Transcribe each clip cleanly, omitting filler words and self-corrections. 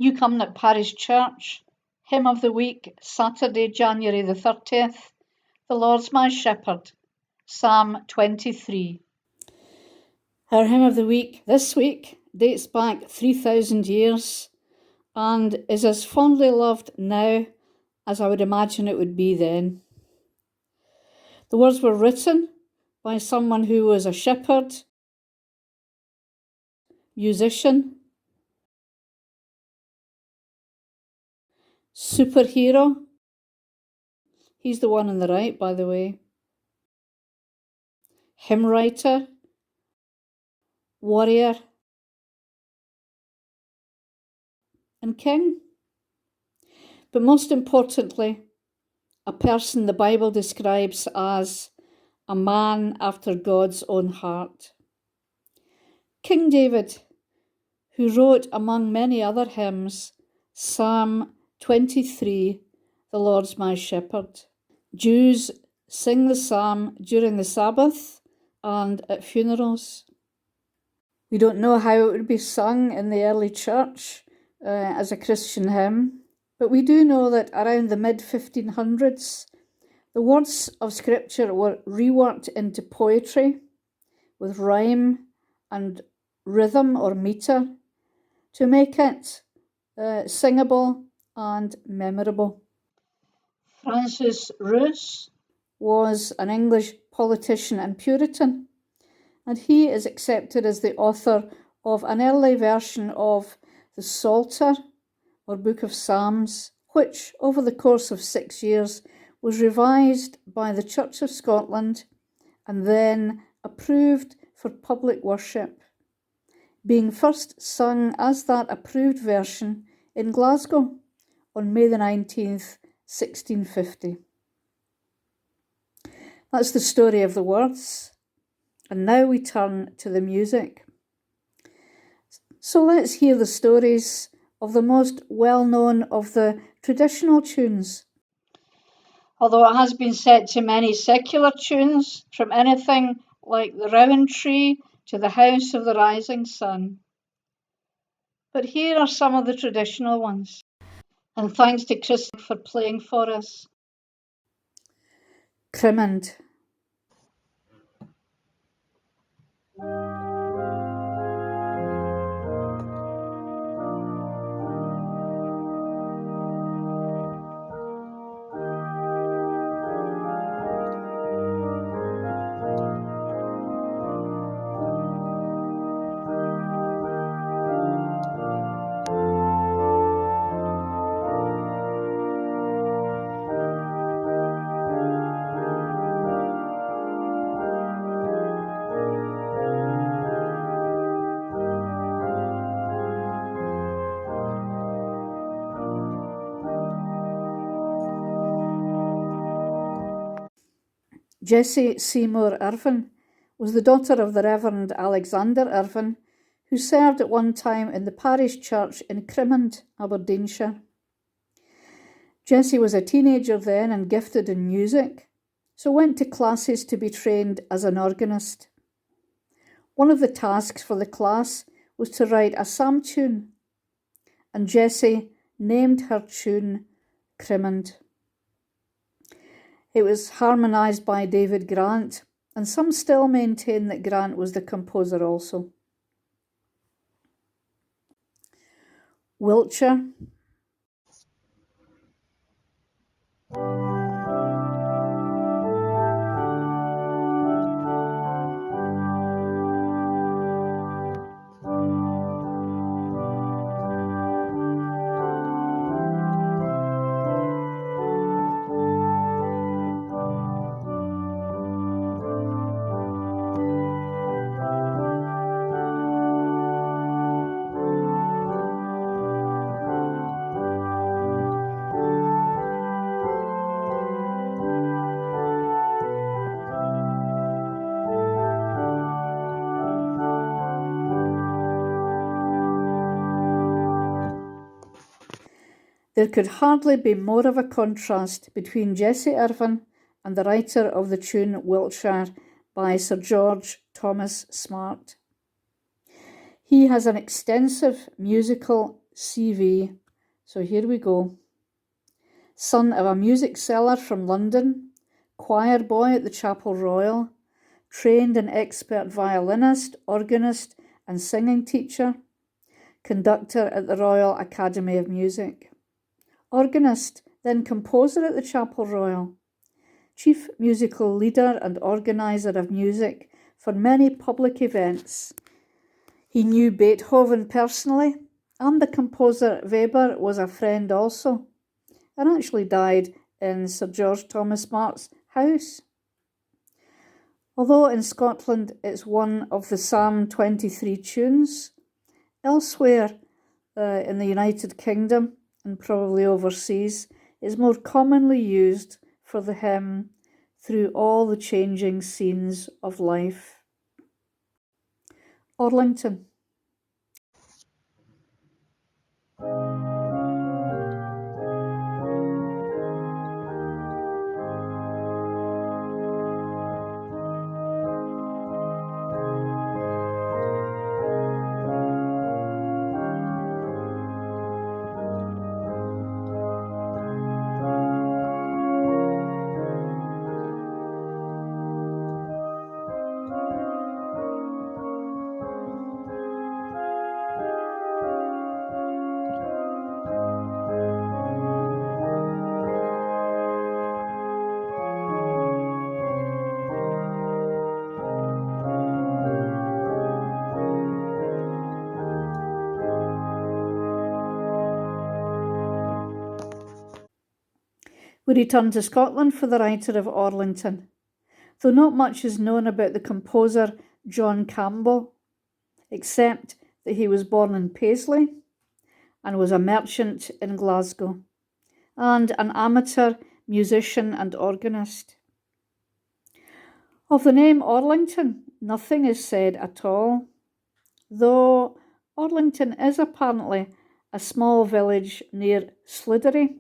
New Cumnock Parish Church, Hymn of the Week, Saturday, January the 30th. The Lord's my shepherd, Psalm 23. Our Hymn of the Week this week dates back 3,000 years and is as fondly loved now as I would imagine it would be then. The words were written by someone who was a shepherd, musician, superhero. He's the one on the right, by the way. Hymn writer, warrior, and king. But most importantly, a person the Bible describes as a man after God's own heart. King David, who wrote, among many other hymns, Psalm 23, The Lord's my shepherd. Jews sing the psalm during the Sabbath and at funerals. We don't know how it would be sung in the early church as a Christian hymn, but we do know that around the mid-1500s, the words of Scripture were reworked into poetry with rhyme and rhythm or meter to make it singable and memorable. Francis Rous was an English politician and Puritan, and he is accepted as the author of an early version of the Psalter, or Book of Psalms, which over the course of 6 years was revised by the Church of Scotland and then approved for public worship, being first sung as that approved version in Glasgow on May the 19th, 1650. That's the story of the words, and now we turn to the music. So let's hear the stories of the most well-known of the traditional tunes. Although it has been set to many secular tunes, from anything like the Rowan Tree to the House of the Rising Sun. But here are some of the traditional ones. And thanks to Chris for playing for us. Crimond. Jessie Seymour Irvine was the daughter of the Reverend Alexander Irvine, who served at one time in the parish church in Crimond, Aberdeenshire. Jessie was a teenager then and gifted in music, so went to classes to be trained as an organist. One of the tasks for the class was to write a psalm tune, and Jessie named her tune Crimond. It was harmonised by David Grant, and some still maintain that Grant was the composer also. Wiltshire. There could hardly be more of a contrast between Jessie Irvine and the writer of the tune Wiltshire by Sir George Thomas Smart. He has an extensive musical CV. So here we go. Son of a music seller from London, choir boy at the Chapel Royal, trained and expert violinist, organist and singing teacher, conductor at the Royal Academy of Music, organist, then composer at the Chapel Royal, chief musical leader and organiser of music for many public events. He knew Beethoven personally, and the composer Weber was a friend also, and actually died in Sir George Thomas Mark's house. Although in Scotland it's one of the Psalm 23 tunes, elsewhere in the United Kingdom and probably overseas, it's more commonly used for the hymn Through All the Changing Scenes of Life. Orlington. We return to Scotland for the writer of Orlington, though not much is known about the composer John Campbell, except that he was born in Paisley and was a merchant in Glasgow, and an amateur musician and organist. Of the name Orlington, nothing is said at all, though Orlington is apparently a small village near Slidery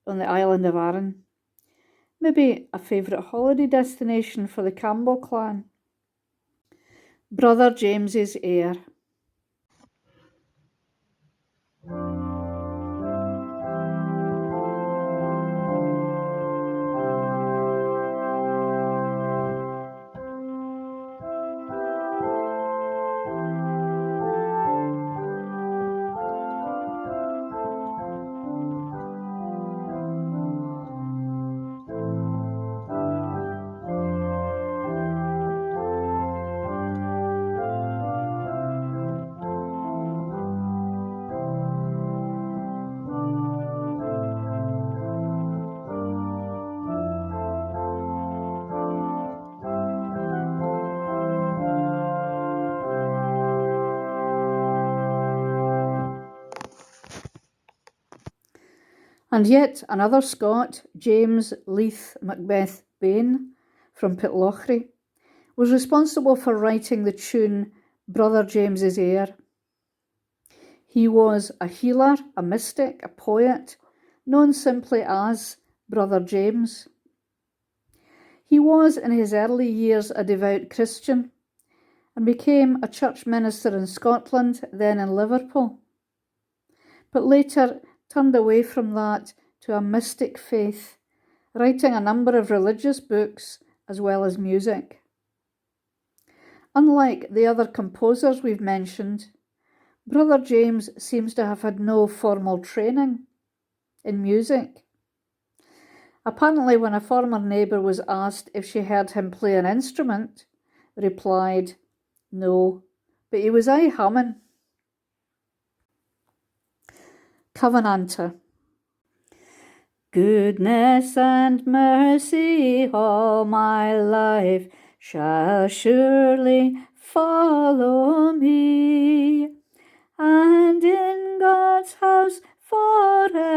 on the island of Arran, maybe a favourite holiday destination for the Campbell clan. Brother James's heir. And yet another Scot, James Leith Macbeth Bain from Pitlochry, was responsible for writing the tune Brother James's Heir. He was a healer, a mystic, a poet, known simply as Brother James. He was in his early years a devout Christian and became a church minister in Scotland, then in Liverpool, but later turned away from that to a mystic faith, writing a number of religious books as well as music. Unlike the other composers we've mentioned, Brother James seems to have had no formal training in music. Apparently, when a former neighbour was asked if she heard him play an instrument, replied, "No, but he was aye humming." Covenanter. Goodness and mercy all my life shall surely follow me, and in God's house forevermore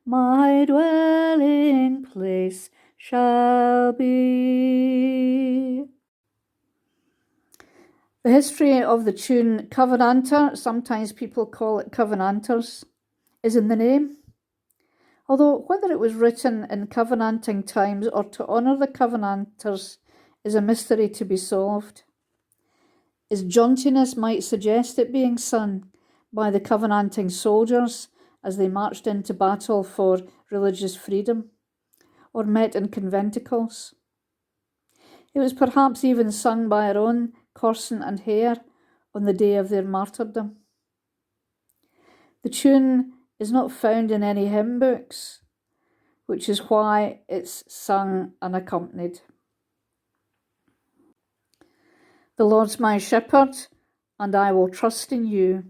my dwelling place shall be. The history of the tune Covenanter, sometimes people call it Covenanters, is in the name. Although whether it was written in Covenanting times or to honour the Covenanters is a mystery to be solved. Its jauntiness might suggest it being sung by the Covenanting soldiers as they marched into battle for religious freedom, or met in conventicles. It was perhaps even sung by our own Corson and Hare on the day of their martyrdom. The tune is not found in any hymn books, which is why it's sung unaccompanied. The Lord's my shepherd, and I will trust in you.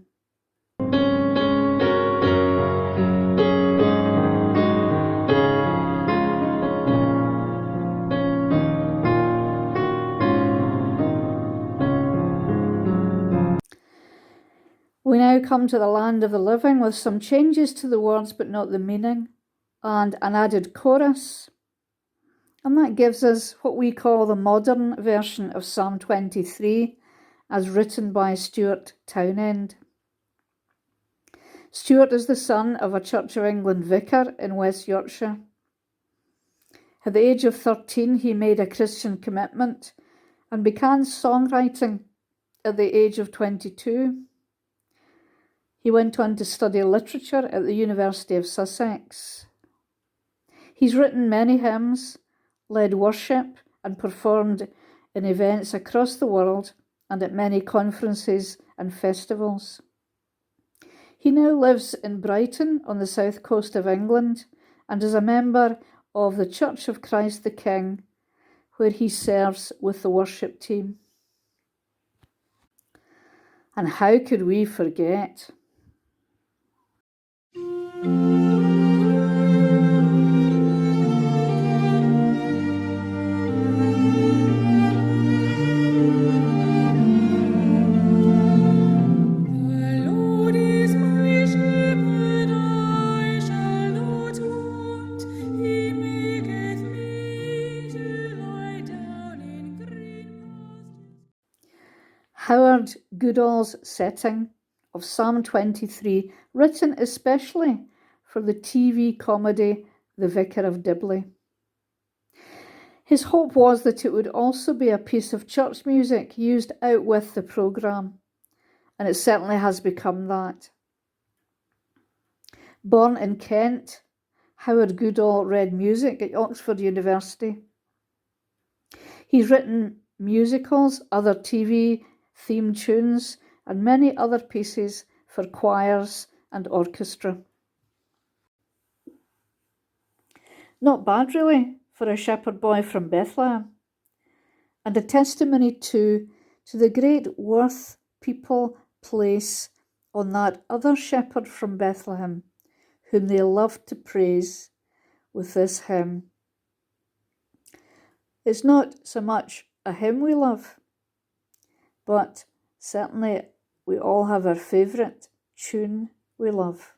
We now come to the land of the living with some changes to the words but not the meaning, and an added chorus. And that gives us what we call the modern version of Psalm 23, as written by Stuart Townend. Stuart is the son of a Church of England vicar in West Yorkshire. At the age of 13, he made a Christian commitment and began songwriting at the age of 22. He went on to study literature at the University of Sussex. He's written many hymns, led worship, and performed in events across the world and at many conferences and festivals. He now lives in Brighton on the south coast of England and is a member of the Church of Christ the King, where he serves with the worship team. And how could we forget? Howard Goodall's setting of Psalm 23, written especially for the TV comedy The Vicar of Dibley. His hope was that it would also be a piece of church music used out with the programme, and it certainly has become that. Born in Kent, Howard Goodall read music at Oxford University. He's written musicals, other TV theme tunes, and many other pieces for choirs and orchestra. Not bad, really, for a shepherd boy from Bethlehem, and a testimony too to the great worth people place on that other shepherd from Bethlehem, whom they love to praise with this hymn. It's not so much a hymn we love, but certainly we all have our favourite tune we love.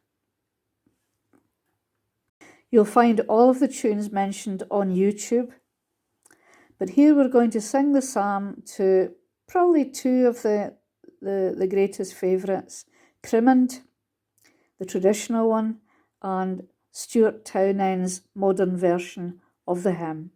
You'll find all of the tunes mentioned on YouTube, but here we're going to sing the psalm to probably two of the greatest favourites, Crimond, the traditional one, and Stuart Townend's modern version of the hymn.